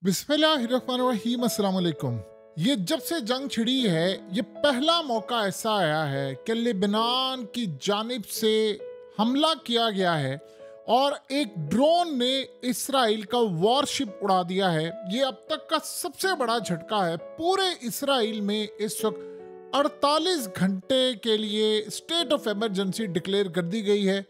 बिस्मिल्लाहिर्रहमानिर्रहीम, अस्सलाम वालेकुम। ये जब से जंग छिड़ी है, ये पहला मौका ऐसा आया है कि लेबनान की जानिब से हमला किया गया है और एक ड्रोन ने इसराइल का वॉरशिप उड़ा दिया है। ये अब तक का सबसे बड़ा झटका है। पूरे इसराइल में इस वक्त 48 घंटे के लिए स्टेट ऑफ इमरजेंसी डिक्लेयर कर दी गई है।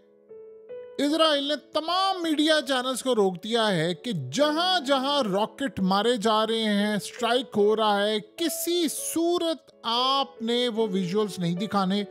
इजराइल ने तमाम मीडिया चैनल्स को रोक दिया है कि जहां जहां रॉकेट मारे जा रहे हैं, स्ट्राइक हो रहा है, किसी सूरत आपने वो विजुअल्स नहीं दिखाने,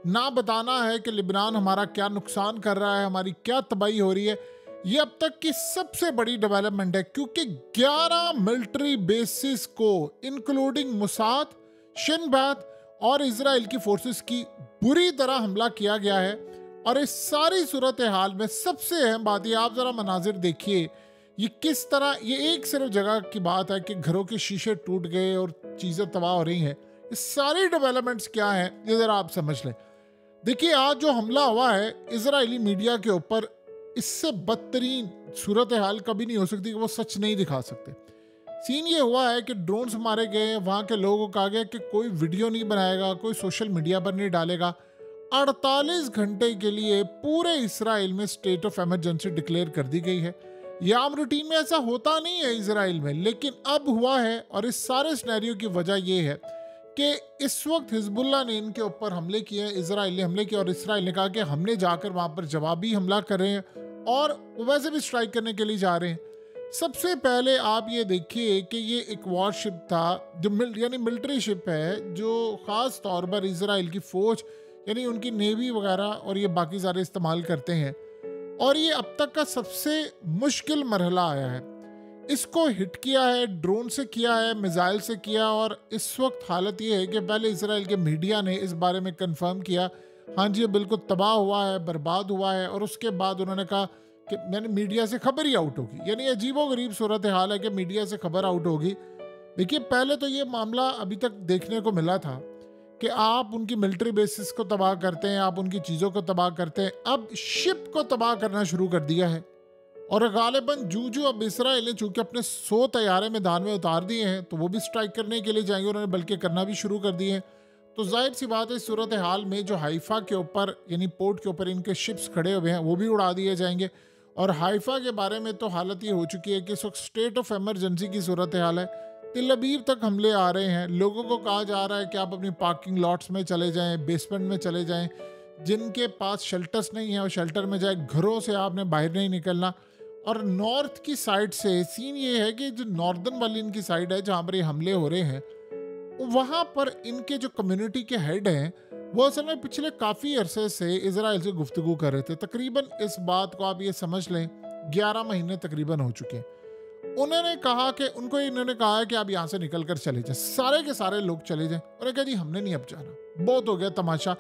ना बताना है कि लिबनान हमारा क्या नुकसान कर रहा है, हमारी क्या तबाही हो रही है। ये अब तक की सबसे बड़ी डेवलपमेंट है क्योंकि 11 मिलिट्री बेसिस को इंक्लूडिंग मुसाद, शिनबैत और इजराइल की फोर्सेस की बुरी तरह हमला किया गया है। और इस सारी सूरत हाल में सबसे अहम बात, ये आप जरा मनाजिर देखिए, ये किस तरह, ये एक सिर्फ जगह की बात है कि घरों के शीशे टूट गए और चीज़ें तबाह हो रही हैं। ये सारी डेवलपमेंट्स क्या हैं ये ज़रा आप समझ लें। देखिए, आज जो हमला हुआ है इजरायली मीडिया के ऊपर, इससे बदतरीन सूरत हाल कभी नहीं हो सकती कि वो सच नहीं दिखा सकते। सीन ये हुआ है कि ड्रोन्स मारे गए हैं, वहाँ के लोगों को कहा गया कि कोई वीडियो नहीं बनाएगा, कोई सोशल मीडिया पर नहीं डालेगा। 48 घंटे के लिए पूरे इसराइल में स्टेट ऑफ इमरजेंसी डिक्लेयर कर दी गई है। यह आम रूटीन में ऐसा होता नहीं है इसराइल में, लेकिन अब हुआ है। और इस सारे सिनेरियो की वजह यह है कि इस वक्त हिजबुल्लाह ने इनके ऊपर हमले किए, इजराइल ने हमले किए और इसराइल ने कहा कि हमने जाकर वहां पर जवाबी हमला कर रहे हैं और वैसे भी स्ट्राइक करने के लिए जा रहे हैं। सबसे पहले आप ये देखिए कि ये एक वॉरशिप था जो यानी मिलिट्री शिप है, जो ख़ास तौर पर इसराइल की फ़ौज यानी उनकी नेवी वगैरह और ये बाकी सारे इस्तेमाल करते हैं। और ये अब तक का सबसे मुश्किल मरहला आया है। इसको हिट किया है, ड्रोन से किया है, मिसाइल से किया। और इस वक्त हालत ये है कि पहले इसराइल के मीडिया ने इस बारे में कंफर्म किया, हाँ जी ये बिल्कुल तबाह हुआ है, बर्बाद हुआ है। और उसके बाद उन्होंने कहा कि यानी मीडिया से खबर ही आउट होगी। यानी अजीबोगरीब सूरत हाल है कि मीडिया से खबर आउट होगी। देखिए, पहले तो ये मामला अभी तक देखने को मिला था कि आप उनकी मिलिट्री बेसिस को तबाह करते हैं, आप उनकी चीज़ों को तबाह करते हैं। अब शिप को तबाह करना शुरू कर दिया है। और गालिबन जूजू अब इसराइल ने चूंकि अपने 100 तैयारे मैदान में उतार दिए हैं, तो वो भी स्ट्राइक करने के लिए जाएंगे, उन्होंने बल्कि करना भी शुरू कर दिए हैं। तो जाहिर सी बात है, इस सूरत हाल में जो हाइफा के ऊपर यानी पोर्ट के ऊपर इनके शिप्स खड़े हुए हैं वो भी उड़ा दिए जाएंगे। और हाइफा के बारे में तो हालत ये हो चुकी है कि इस वक्त स्टेट ऑफ इमरजेंसी की सूरत हाल है। तिल अबीब तक हमले आ रहे हैं। लोगों को कहा जा रहा है कि आप अपनी पार्किंग लॉट्स में चले जाएं, बेसमेंट में चले जाएं। जिनके पास शेल्टर्स नहीं है वो शेल्टर में जाए, घरों से आपने बाहर नहीं निकलना। और नॉर्थ की साइड से सीन ये है कि जो नॉर्दर्न वाली इनकी साइड है जहाँ पर ये हमले हो रहे हैं, वहाँ पर इनके जो कम्युनिटी के हेड हैं वो असल में पिछले काफ़ी अरसे से इजराइल से गुफ्तगू कर रहे थे। तकरीबन इस बात को आप ये समझ लें 11 महीने तकरीबन हो चुके हैं। उन्होंने कहा कि इन्होंने कहा है कि आप यहाँ से निकल कर चले जाएं, सारे के सारे लोग चले जाएं। उन्होंने कहा जी हमने नहीं अब जाना, बहुत हो गया तमाशा,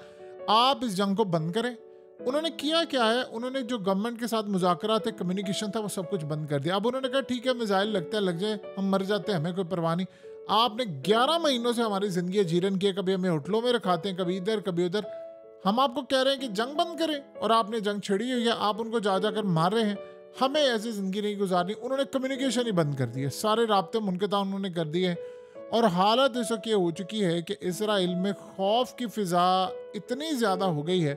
आप इस जंग को बंद करें। उन्होंने किया क्या है, उन्होंने जो गवर्नमेंट के साथ मुज़ाकरा थे, कम्युनिकेशन था, वो सब कुछ बंद कर दिया। अब उन्होंने कहा ठीक है मिसाइल लगता है लग जाए, हम मर जाते हैं, हमें कोई परवाह नहीं। आपने 11 महीनों से हमारी जिंदगी जीरन की है, कभी हमें होटलों में रखाते हैं, कभी इधर कभी उधर। हम आपको कह रहे हैं कि जंग बंद करें और आपने जंग छिड़ी हुई है, आप उनको जा जाकर मार रहे हैं। हमें ऐसी जिंदगी नहीं गुजारनी। उन्होंने कम्युनिकेशन ही बंद कर दिए, सारे राब्ते मुनक़ता उन्होंने कर दिए हैं। और हालत इस वक्त ये हो चुकी है कि इसराइल में खौफ की फिजा इतनी ज़्यादा हो गई है।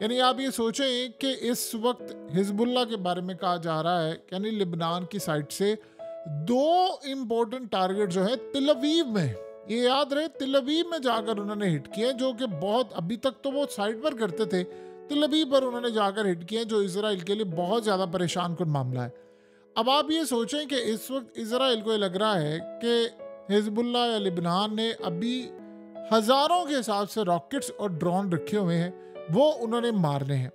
यानी आप ये सोचें कि इस वक्त हिजबुल्लाह के बारे में कहा जा रहा है, यानी लिबनान की साइड से 2 इम्पोर्टेंट टारगेट जो है तिल अवीव में, ये याद रहे, तिल अवीव में जाकर उन्होंने हिट किए, जो कि बहुत अभी तक तो वो साइड पर करते थे, तिल अवीव पर उन्होंने जाकर हिट किए, जो इसराइल के लिए बहुत ज़्यादा परेशान कुन मामला है। अब आप ये सोचें कि इस वक्त इसराइल को ये लग रहा है कि हिजबुल्लाह या लिबनान ने अभी हज़ारों के हिसाब से रॉकेट्स और ड्रोन रखे हुए हैं, वो उन्होंने मारने हैं।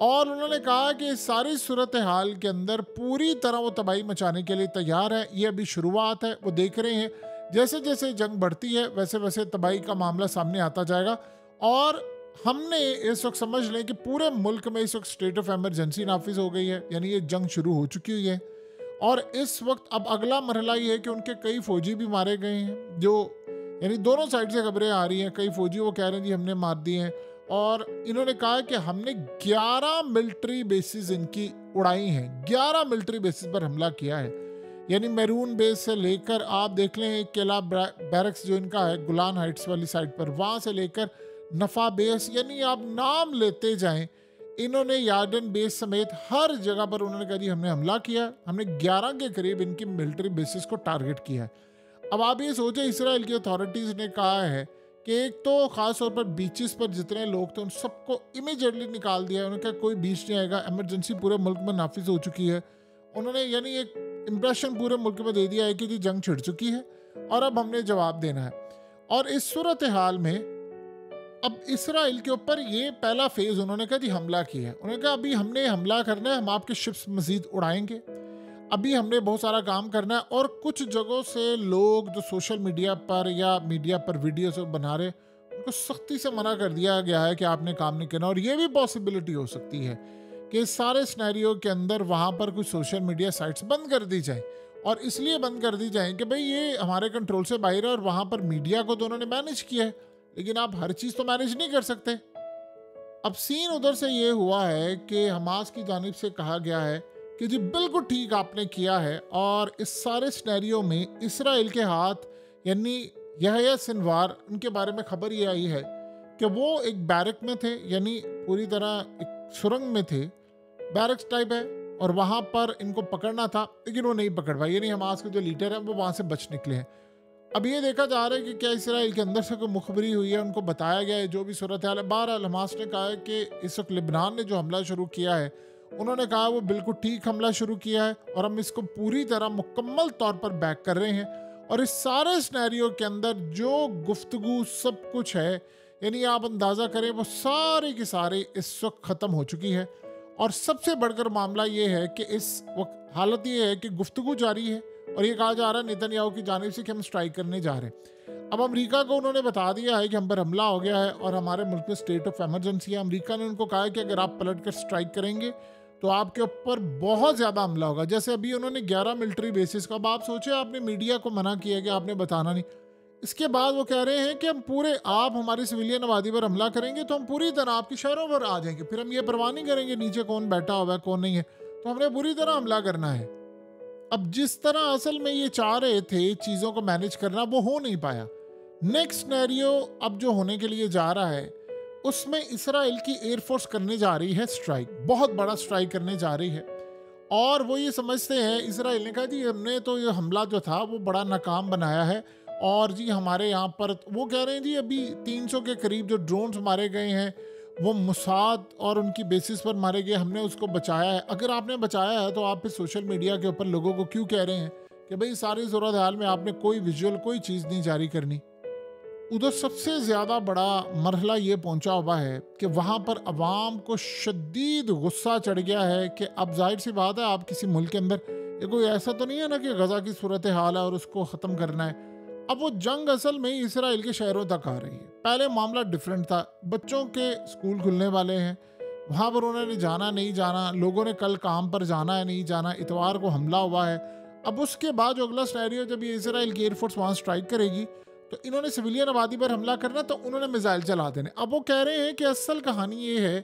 और उन्होंने कहा कि इस सारी सूरत हाल के अंदर पूरी तरह वो तबाही मचाने के लिए तैयार है। ये अभी शुरुआत है, वो देख रहे हैं जैसे जैसे जंग बढ़ती है वैसे वैसे तबाही का मामला सामने आता जाएगा। और हमने इस वक्त समझ लें कि पूरे मुल्क में इस वक्त स्टेट ऑफ इमरजेंसी नाफिज हो गई है, यानी ये जंग शुरू हो चुकी हुई है। और इस वक्त अब अगला मरहला ये है कि उनके कई फौजी भी मारे गए हैं, जो यानी दोनों साइड से खबरें आ रही हैं। कई फौजी वो कह रहे हैं जी हमने मार दिए हैं। और इन्होंने कहा कि हमने 11 मिलिट्री बेसिस इनकी उड़ाई हैं, 11 मिलिट्री बेसिस पर हमला किया है। यानी मैरून बेस से लेकर आप देख लें किला बैरक्स जो इनका है गुलान हाइट्स वाली साइड पर, वहाँ से लेकर नफा बेस, यानी आप नाम लेते जाएं, इन्होंने यार्डन बेस समेत हर जगह पर उन्होंने कहा जी हमने हमला किया, हमने 11 के करीब इनकी मिलिट्री बेसिस को टारगेट किया है। अब आप ये सोचें, इसराइल की अथॉरिटीज़ ने कहा है कि एक तो ख़ास तौर पर बीचेस पर जितने लोग थे उन सबको इमीडिएटली निकाल दिया है। उन्होंने कहा कोई बीच नहीं आएगा, इमरजेंसी पूरे मुल्क में नाफिज हो चुकी है। उन्होंने यानी एक इम्प्रेशन पूरे मुल्क में दे दिया है कि जी जंग छिड़ चुकी है और अब हमने जवाब देना है। और इस सूरत हाल में अब इसराइल के ऊपर ये पहला फेज़ उन्होंने कहा जी हमला किया है। उन्होंने कहा अभी हमने हमला करना है, हम आपके शिप्स मज़ीद उड़ाएंगे, अभी हमने बहुत सारा काम करना है। और कुछ जगहों से लोग जो सोशल मीडिया पर या मीडिया पर वीडियोस बना रहे, उनको सख्ती से मना कर दिया गया है कि आपने काम नहीं करना। और ये भी पॉसिबिलिटी हो सकती है कि इस सारे सिनेरियो के अंदर वहाँ पर कुछ सोशल मीडिया साइट्स बंद कर दी जाए, और इसलिए बंद कर दी जाए कि भाई ये हमारे कंट्रोल से बाहर है और वहाँ पर मीडिया को तो उन्होंने मैनेज किया है, लेकिन आप हर चीज़ तो मैनेज नहीं कर सकते। अब सीन उधर से ये हुआ है कि हमास की जानिब से कहा गया है कि जी बिल्कुल ठीक आपने किया है, और इस सारे सिनेरियो में इसराइल के हाथ यानी यहया सिनवार, उनके बारे में खबर ये आई है कि वो एक बैरक में थे, यानी पूरी तरह एक सुरंग में थे, बैरक्स टाइप है, और वहाँ पर इनको पकड़ना था लेकिन वो नहीं पकड़ पाए, यानी हमास के जो लीडर हैं वो वहाँ से बच निकले हैं। अब ये देखा जा रहा है कि क्या इसराइल के अंदर से कोई मुखबरी हुई है, उनको बताया गया है जो भी सूरत हाल है। बहरहाल हमास ने कहा है कि इस वक्त लिबनान ने जो हमला शुरू किया है, उन्होंने कहा वो बिल्कुल ठीक हमला शुरू किया है और हम इसको पूरी तरह मुकम्मल तौर पर बैक कर रहे हैं। और इस सारे सिनेरियो के अंदर जो गुफ्तगू सब कुछ है, यानी आप अंदाज़ा करें वो सारी की सारी इस वक्त ख़त्म हो चुकी है। और सबसे बढ़कर मामला ये है कि इस वक्त हालत ये है कि गुफ्तगू जारी है और ये कहा जा रहा है नेतन्याहू की जानिब से कि हम स्ट्राइक करने जा रहे हैं। अब अमेरिका को उन्होंने बता दिया है कि हम पर हमला हो गया है और हमारे मुल्क में स्टेट ऑफ एमरजेंसी है। अमेरिका ने उनको कहा है कि अगर आप पलट कर स्ट्राइक करेंगे तो आपके ऊपर बहुत ज़्यादा हमला होगा। जैसे अभी उन्होंने 11 मिलिट्री बेसिस का, अब आप सोचे आपने मीडिया को मना किया कि आपने बताना नहीं, इसके बाद वो कह रहे हैं कि हम पूरे, आप हमारी सिविलियन आबादी पर हमला करेंगे तो हम पूरी तरह आपके शहरों पर आ जाएंगे, फिर हम ये परवाह नहीं करेंगे नीचे कौन बैठा हुआ है कौन नहीं है, तो हमने पूरी तरह हमला करना है। अब जिस तरह असल में ये चाह रहे थे चीज़ों को मैनेज करना, वो हो नहीं पाया। नेक्स्ट सिनेरियो अब जो होने के लिए जा रहा है उसमें इसराइल की एयरफोर्स करने जा रही है स्ट्राइक, बहुत बड़ा स्ट्राइक करने जा रही है। और वो ये समझते हैं, इसराइल ने कहा जी हमने तो ये हमला जो था वो बड़ा नाकाम बनाया है, और जी हमारे यहाँ पर वो कह रहे हैं जी अभी 300 के करीब जो ड्रोन्स मारे गए हैं वो मुसाद और उनकी बेसिस पर मारे गए, हमने उसको बचाया है। अगर आपने बचाया है तो आप फिर सोशल मीडिया के ऊपर लोगों को क्यों कह रहे हैं कि भाई सारी सूरत हाल में आपने कोई विजुअल कोई चीज़ नहीं जारी करनी। उधर सबसे ज़्यादा बड़ा मरहला ये पहुंचा हुआ है कि वहाँ पर अवाम को शदीद गुस्सा चढ़ गया है कि अब जाहिर सी बात है आप किसी मुल्क के अंदर, ये कोई ऐसा तो नहीं है ना कि गज़ा की सूरत हाल है और उसको ख़त्म करना है। अब वो जंग असल में इसराइल के शहरों तक आ रही है। पहले मामला डिफरेंट था, बच्चों के स्कूल खुलने वाले हैं, वहाँ पर उन्होंने जाना नहीं जाना, लोगों ने कल काम पर जाना है नहीं जाना, इतवार को हमला हुआ है। अब उसके बाद जो अगला सिनेरियो, जब ये इसराइल की एयरफोर्स वहाँ स्ट्राइक करेगी तो इन्होंने सिविलियन आबादी पर हमला करना, तो उन्होंने मिसाइल चला देने। अब वो कह रहे हैं कि असल कहानी ये है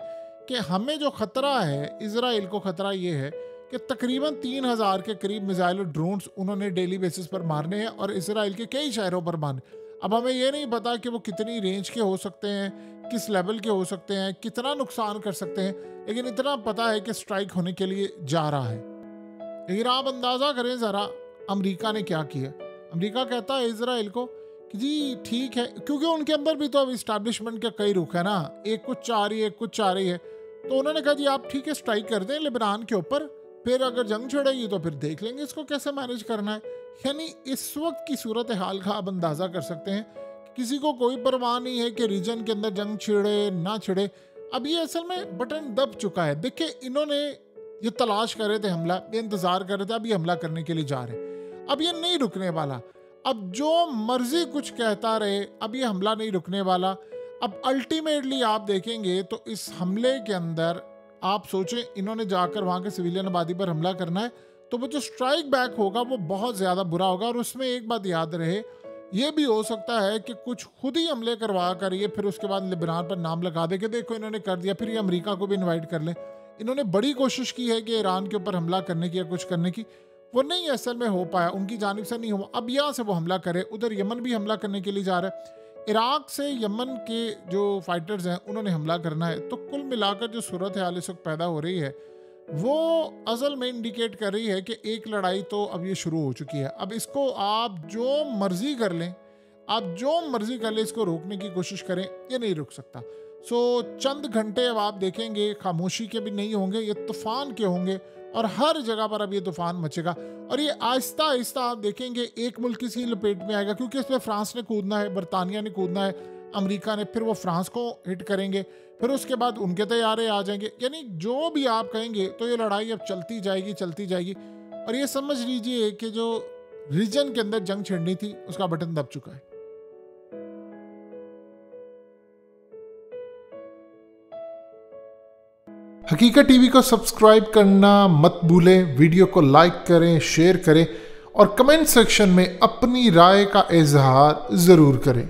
कि हमें जो ख़तरा है, इसराइल को ख़तरा ये है कि तकरीबन 3000 के करीब मिसाइल और ड्रोन्स उन्होंने डेली बेसिस पर मारने हैं और इसराइल के कई शहरों पर मारने। अब हमें ये नहीं पता कि वो कितनी रेंज के हो सकते हैं, किस लेवल के हो सकते हैं, कितना नुकसान कर सकते हैं, लेकिन इतना पता है कि स्ट्राइक होने के लिए जा रहा है। लेकिन आप अंदाज़ा करें ज़रा अमेरिका ने क्या किया। अमेरिका कहता है इसराइल को कि जी ठीक है, क्योंकि उनके अंदर भी तो अब इस्टेब्लिशमेंट का कई रुख है ना, एक कुछ चाह रही है एक कुछ चाह रही है, तो उन्होंने कहा जी आप ठीक है स्ट्राइक कर दें लिबनान के ऊपर, फिर अगर जंग छिड़ेगी तो फिर देख लेंगे इसको कैसे मैनेज करना है। यानी इस वक्त की सूरत हाल का आप अंदाज़ा कर सकते हैं, किसी को कोई परवाह नहीं है कि रीजन के अंदर जंग छिड़े ना छिड़े। अब ये असल में बटन दब चुका है। देखिए इन्होंने ये तलाश कर रहे थे हमला, ये इंतज़ार कर रहे थे, अब ये हमला करने के लिए जा रहे हैं, अब ये नहीं रुकने वाला। अब जो मर्जी कुछ कहता रहे, अब ये हमला नहीं रुकने वाला। अब अल्टीमेटली आप देखेंगे तो इस हमले के अंदर आप सोचें, इन्होंने जाकर वहाँ के सिविलियन आबादी पर हमला करना है, तो वो जो स्ट्राइक बैक होगा वो बहुत ज़्यादा बुरा होगा। और उसमें एक बात याद रहे, ये भी हो सकता है कि कुछ खुद ही हमले करवा कर ये फिर उसके बाद लिबनान पर नाम लगा दे कि देखो इन्होंने कर दिया, फिर ये अमेरिका को भी इनवाइट कर लें। इन्होंने बड़ी कोशिश की है कि ईरान के ऊपर हमला करने की या कुछ करने की, वो नहीं असल में हो पाया, उनकी जानिब से नहीं हुआ। अब यहाँ से वो हमला करे, उधर यमन भी हमला करने के लिए जा रहा है, इराक से यमन के जो फाइटर्स हैं उन्होंने हमला करना है। तो कुल मिलाकर जो सूरत हाल इस वक्त पैदा हो रही है वो असल में इंडिकेट कर रही है कि एक लड़ाई तो अब ये शुरू हो चुकी है। अब इसको आप जो मर्जी कर लें, आप जो मर्जी कर लें, इसको रोकने की कोशिश करें, ये नहीं रुक सकता। सो चंद घंटे अब आप देखेंगे खामोशी के भी नहीं होंगे, ये तूफान के होंगे और हर जगह पर अब ये तूफान मचेगा और ये आहिस्ता आहिस्ता आप देखेंगे एक मुल्क किसी लपेट में आएगा, क्योंकि इसमें फ्रांस ने कूदना है, बरतानिया ने कूदना है, अमेरिका ने, फिर वो फ्रांस को हिट करेंगे, फिर उसके बाद उनके तैयारे आ जाएंगे। यानी जो भी आप कहेंगे तो ये लड़ाई अब चलती जाएगी चलती जाएगी। और ये समझ लीजिए कि जो रीजन के अंदर जंग छिड़नी थी उसका बटन दब चुका है। हकीकत टीवी को सब्सक्राइब करना मत भूलें, वीडियो को लाइक करें, शेयर करें और कमेंट सेक्शन में अपनी राय का इजहार ज़रूर करें।